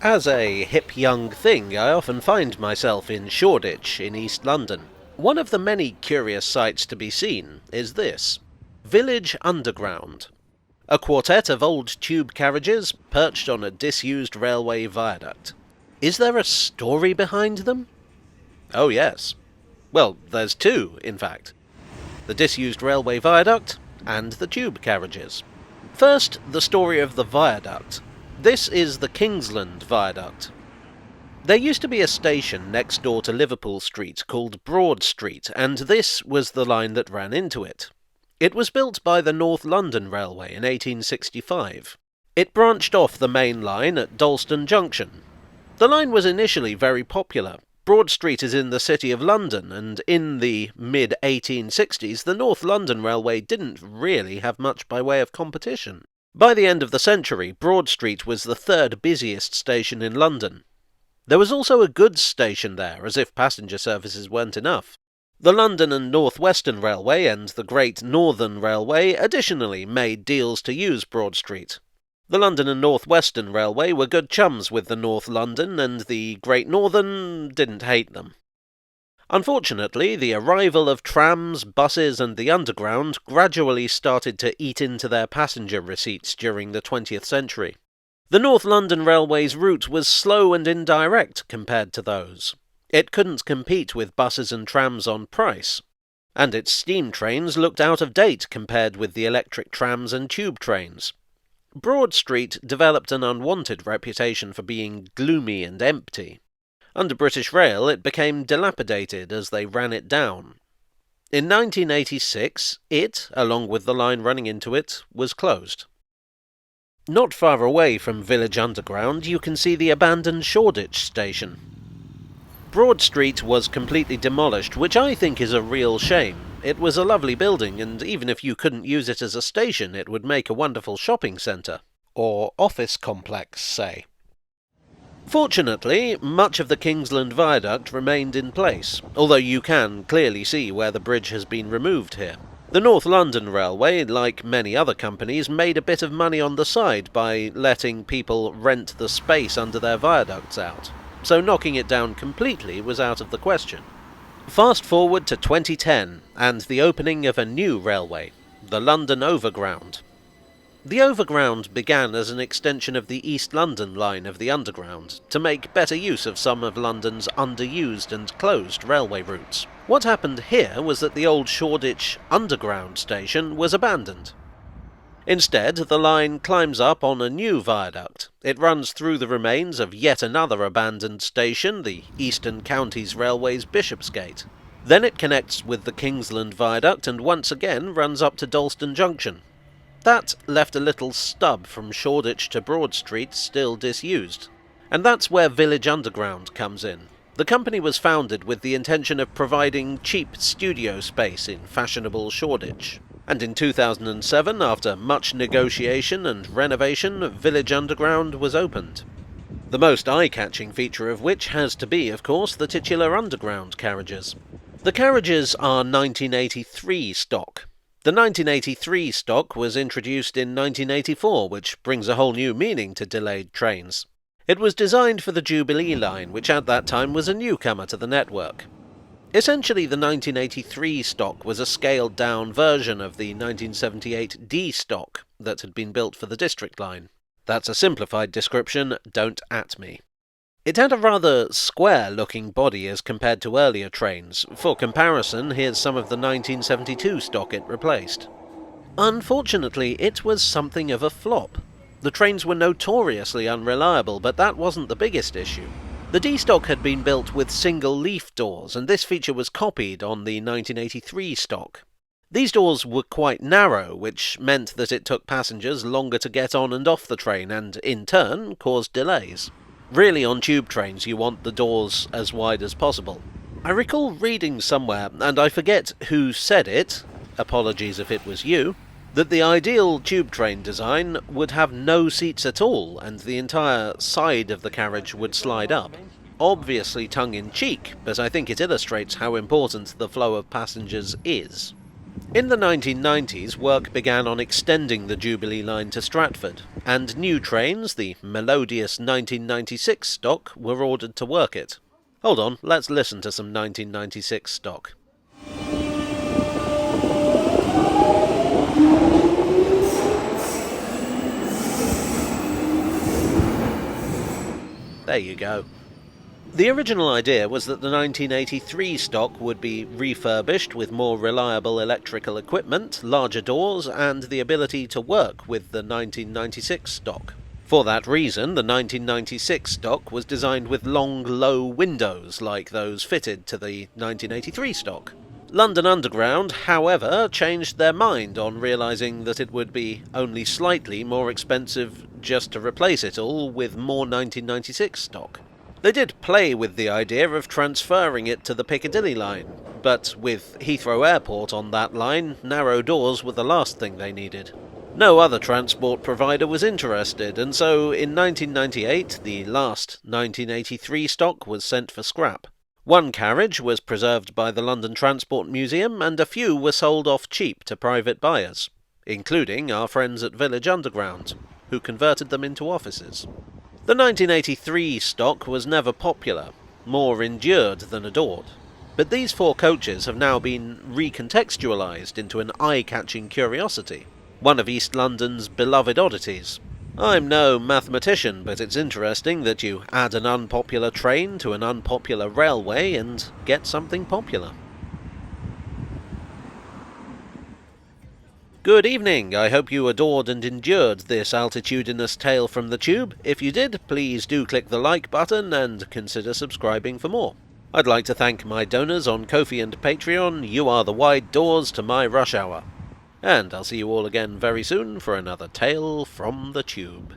As a hip young thing, I often find myself in Shoreditch in East London. One of the many curious sights to be seen is this: Village Underground. A quartet of old tube carriages perched on a disused railway viaduct. Is there a story behind them? Oh yes. Well, there's two, in fact. The disused railway viaduct and the tube carriages. First, the story of the viaduct. This is the Kingsland Viaduct. There used to be a station next door to Liverpool Street called Broad Street, and this was the line that ran into it. It was built by the North London Railway in 1865. It branched off the main line at Dalston Junction. The line was initially very popular. Broad Street is in the City of London, and in the mid-1860s the North London Railway didn't really have much by way of competition. By the end of the century, Broad Street was the third busiest station in London. There was also a goods station there, as if passenger services weren't enough. The London and North Western Railway and the Great Northern Railway additionally made deals to use Broad Street. The London and North Western Railway were good chums with the North London, and the Great Northern didn't hate them. Unfortunately, the arrival of trams, buses and the Underground gradually started to eat into their passenger receipts during the 20th century. The North London Railway's route was slow and indirect compared to those. It couldn't compete with buses and trams on price, and its steam trains looked out of date compared with the electric trams and tube trains. Broad Street developed an unwanted reputation for being gloomy and empty. Under British Rail, it became dilapidated as they ran it down. In 1986, it, along with the line running into it, was closed. Not far away from Village Underground, you can see the abandoned Shoreditch station. Broad Street was completely demolished, which I think is a real shame. It was a lovely building, and even if you couldn't use it as a station, it would make a wonderful shopping centre. Or office complex, say. Fortunately, much of the Kingsland Viaduct remained in place, although you can clearly see where the bridge has been removed here. The North London Railway, like many other companies, made a bit of money on the side by letting people rent the space under their viaducts out, so knocking it down completely was out of the question. Fast forward to 2010, and the opening of a new railway, the London Overground. The Overground began as an extension of the East London line of the Underground, to make better use of some of London's underused and closed railway routes. What happened here was that the old Shoreditch Underground station was abandoned. Instead, the line climbs up on a new viaduct. It runs through the remains of yet another abandoned station, the Eastern Counties Railway's Bishopsgate. Then it connects with the Kingsland Viaduct and once again runs up to Dalston Junction. That left a little stub from Shoreditch to Broad Street still disused. And that's where Village Underground comes in. The company was founded with the intention of providing cheap studio space in fashionable Shoreditch. And in 2007, after much negotiation and renovation, Village Underground was opened. The most eye-catching feature of which has to be, of course, the titular Underground carriages. The carriages are 1983 stock. The 1983 stock was introduced in 1984, which brings a whole new meaning to delayed trains. It was designed for the Jubilee line, which at that time was a newcomer to the network. Essentially, the 1983 stock was a scaled-down version of the 1978 D stock that had been built for the District line. That's a simplified description, don't at me. It had a rather square-looking body as compared to earlier trains. For comparison, here's some of the 1972 stock it replaced. Unfortunately, it was something of a flop. The trains were notoriously unreliable, but that wasn't the biggest issue. The D-stock had been built with single-leaf doors, and this feature was copied on the 1983 stock. These doors were quite narrow, which meant that it took passengers longer to get on and off the train, and in turn caused delays. Really, on tube trains, you want the doors as wide as possible. I recall reading somewhere, and I forget who said it, apologies if it was you, that the ideal tube train design would have no seats at all, and the entire side of the carriage would slide up. Obviously tongue-in-cheek, but I think it illustrates how important the flow of passengers is. In the 1990s, work began on extending the Jubilee line to Stratford, and new trains, the melodious 1996 stock, were ordered to work it. Hold on, let's listen to some 1996 stock. There you go. The original idea was that the 1983 stock would be refurbished with more reliable electrical equipment, larger doors, and the ability to work with the 1996 stock. For that reason, the 1996 stock was designed with long, low windows like those fitted to the 1983 stock. London Underground, however, changed their mind on realising that it would be only slightly more expensive just to replace it all with more 1996 stock. They did play with the idea of transferring it to the Piccadilly line, but with Heathrow Airport on that line, narrow doors were the last thing they needed. No other transport provider was interested, and so in 1998 the last 1983 stock was sent for scrap. One carriage was preserved by the London Transport Museum, and a few were sold off cheap to private buyers, including our friends at Village Underground, who converted them into offices. The 1983 stock was never popular, more endured than adored. But these 4 coaches have now been recontextualised into an eye-catching curiosity, one of East London's beloved oddities. I'm no mathematician, but it's interesting that you add an unpopular train to an unpopular railway and get something popular. Good evening, I hope you adored and endured this altitudinous tale from the tube. If you did, please do click the like button and consider subscribing for more. I'd like to thank my donors on Ko-fi and Patreon. You are the wide doors to my rush hour. And I'll see you all again very soon for another tale from the tube.